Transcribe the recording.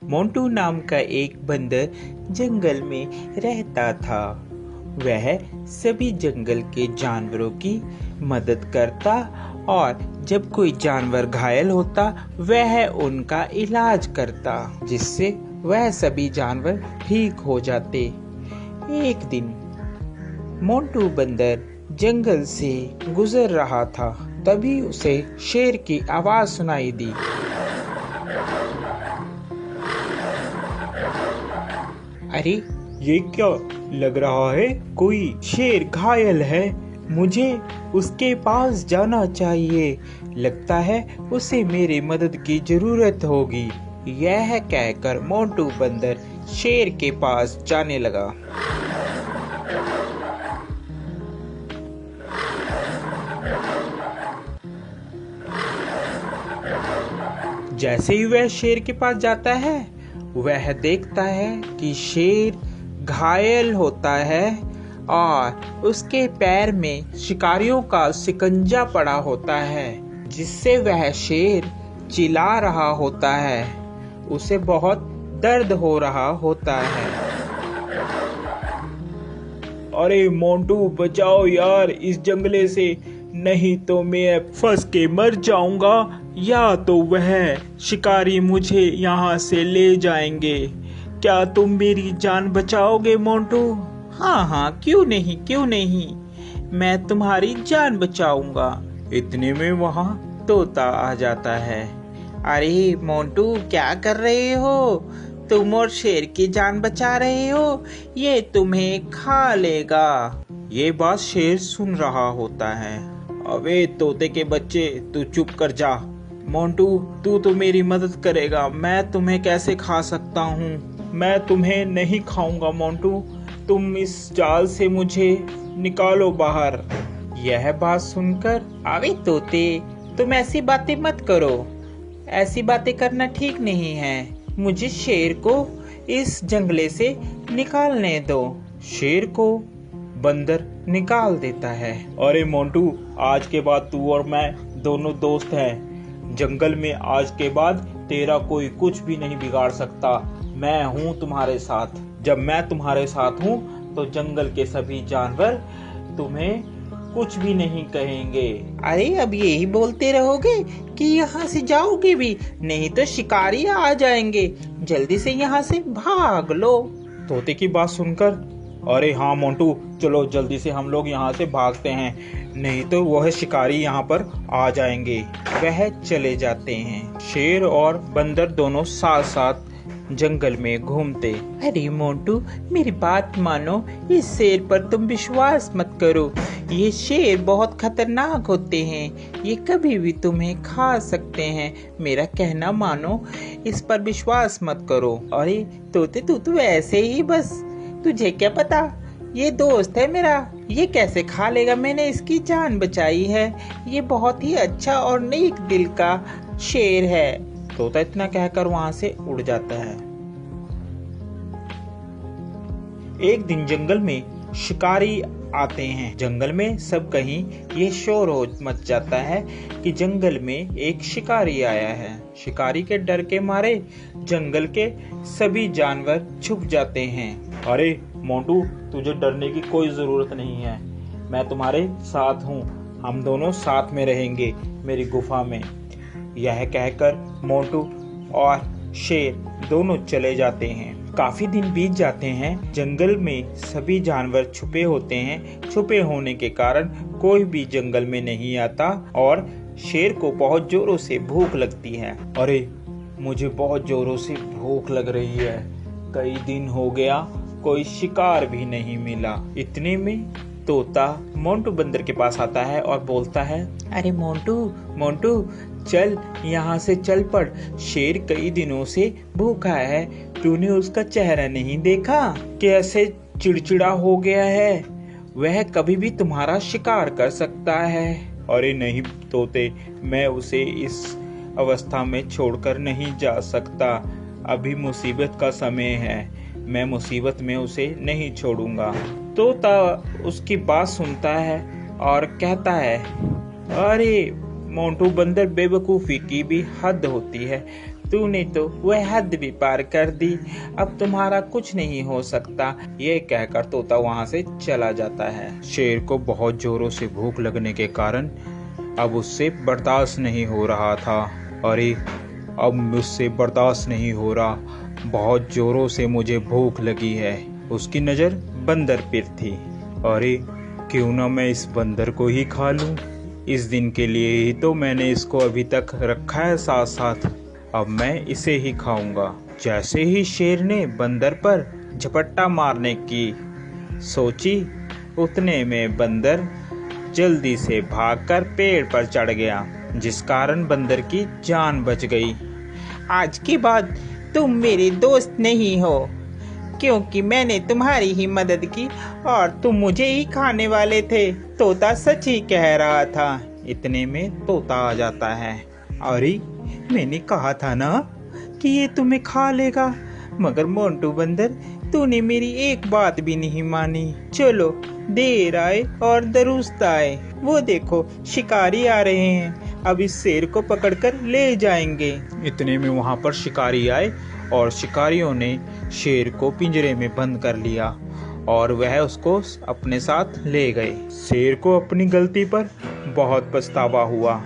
मोंटू नाम का एक बंदर जंगल में रहता था। वह सभी जंगल के जानवरों की मदद करता और जब कोई जानवर घायल होता वह उनका इलाज करता, जिससे वह सभी जानवर ठीक हो जाते। एक दिन मोंटू बंदर जंगल से गुजर रहा था, तभी उसे शेर की आवाज सुनाई दी। अरे ये क्या लग रहा है, कोई शेर घायल है, मुझे उसके पास जाना चाहिए, लगता है उसे मेरी मदद की जरूरत होगी। यह कहकर मोंटू बंदर शेर के पास जाने लगा। जैसे ही वह शेर के पास जाता है वह देखता है कि शेर घायल होता है और उसके पैर में शिकारियों का शिकंजा पड़ा होता है, जिससे वह शेर चिल्ला रहा होता है। उसे बहुत दर्द हो रहा होता है। अरे मोंटू बचाओ यार इस जंगले से, नहीं तो मैं फंस के मर जाऊंगा या तो वह शिकारी मुझे यहाँ से ले जाएंगे। क्या तुम मेरी जान बचाओगे मोंटू? हाँ, क्यों नहीं, मैं तुम्हारी जान बचाऊंगा। इतने में वहाँ तोता आ जाता है। अरे मोंटू, क्या कर रहे हो? तुम और शेर की जान बचा रहे हो, ये तुम्हें खा लेगा। ये बात शेर सुन रहा होता है। अबे तोते के बच्चे, तू चुप कर जा। मोंटू तू तो मेरी मदद करेगा, मैं तुम्हें कैसे खा सकता हूँ? मैं तुम्हें नहीं खाऊंगा मोंटू, तुम इस जाल से मुझे निकालो बाहर। यह बात सुनकर, अबे तोते, तुम ऐसी बातें मत करो, ऐसी बातें करना ठीक नहीं है। मुझे शेर को इस जंगले से निकालने दो। शेर को बंदर निकाल देता है। अरे मोंटू, आज के बाद तू और मैं दोनों दोस्त हैं। जंगल में आज के बाद तेरा कोई कुछ भी नहीं बिगाड़ सकता। मैं हूँ तुम्हारे साथ। जब मैं तुम्हारे साथ हूँ तो जंगल के सभी जानवर तुम्हें कुछ भी नहीं कहेंगे। अरे अब यही बोलते रहोगे कि यहाँ से जाओगे भी, नहीं तो शिकारी आ जाएंगे। जल्दी से यहाँ से भाग लो। तोते की बात सुनकर, अरे हाँ मोंटू, चलो जल्दी से हम लोग यहाँ से भागते हैं, नहीं तो वह शिकारी यहाँ पर आ जाएंगे। वह चले जाते हैं। शेर और बंदर दोनों साथ साथ जंगल में घूमते। अरे मोंटू, मेरी बात मानो, इस शेर पर तुम विश्वास मत करो। ये शेर बहुत खतरनाक होते हैं, ये कभी भी तुम्हें खा सकते हैं। मेरा कहना मानो, इस पर विश्वास मत करो। अरे तोते, तू तो ऐसे ही बस, तुझे क्या पता, ये दोस्त है मेरा, ये कैसे खा लेगा, मैंने इसकी जान बचाई है। ये बहुत ही अच्छा और नेक दिल का शेर है। तोता इतना कहकर वहां से उड़ जाता है। एक दिन जंगल में शिकारी आते हैं। जंगल में सब कहीं ये शोर हो मच जाता है कि जंगल में एक शिकारी आया है। शिकारी के डर के मारे जंगल के सभी जानवर छुप जाते हैं। अरे मोंटू, तुझे डरने की कोई जरूरत नहीं है, मैं तुम्हारे साथ हूँ, हम दोनों साथ में रहेंगे मेरी गुफा में। यह कहकर मोंटू और शेर दोनों चले जाते हैं। काफी दिन बीत जाते हैं। जंगल में सभी जानवर छुपे होते हैं। छुपे होने के कारण कोई भी जंगल में नहीं आता और शेर को बहुत जोरों से भूख लगती है। अरे मुझे बहुत जोरों से भूख लग रही है, कई दिन हो गया कोई शिकार भी नहीं मिला। इतने में तोता मोंटू बंदर के पास आता है और बोलता है, अरे मोंटू, चल यहाँ से चल पड़। शेर कई दिनों से भूखा है, तूने उसका चेहरा नहीं देखा, कैसे चिड़चिड़ा हो गया है, वह कभी भी तुम्हारा शिकार कर सकता है। अरे नहीं तोते, मैं उसे इस अवस्था में छोड़कर नहीं जा सकता, अभी मुसीबत का समय है, मैं मुसीबत में उसे नहीं छोड़ूंगा। तोता उसकी बात सुनता है और कहता है, अरे मोंटू बंदर, बेवकूफ़ी की भी हद होती है, तूने तो वह हद भी पार कर दी, अब तुम्हारा कुछ नहीं हो सकता। ये कहकर तोता वहाँ से चला जाता है। शेर को बहुत जोरों से भूख लगने के कारण अब उससे बर्दाश्त नहीं हो रहा था। अरे अब मुझसे बर्दाश्त नहीं हो रहा, बहुत जोरों से मुझे भूख लगी है। उसकी नज़र बंदर पर थी। अरे क्यों ना मैं इस बंदर को ही खा लूं। इस दिन के लिए ही तो मैंने इसको अभी तक रखा है साथ साथ, अब मैं इसे ही खाऊंगा। जैसे ही शेर ने बंदर पर झपट्टा मारने की सोची, उतने में बंदर जल्दी से भागकर पेड़ पर चढ़ गया, जिस कारण बंदर की जान बच गई। आज के बाद तुम मेरे दोस्त नहीं हो, क्योंकि मैंने तुम्हारी ही मदद की और तुम मुझे ही खाने वाले थे। तोता सच ही कह रहा था। इतने में तोता आ जाता है। अरे मैंने कहा था ना कि ये तुम्हें खा लेगा, मगर मोंटू बंदर तूने मेरी एक बात भी नहीं मानी। चलो देर आए और दुरुस्त आए, वो देखो शिकारी आ रहे हैं, अब इस शेर को पकड़कर ले जाएंगे। इतने में वहां पर शिकारी आए और शिकारियों ने शेर को पिंजरे में बंद कर लिया और वह उसको अपने साथ ले गए। शेर को अपनी गलती पर बहुत पछतावा हुआ।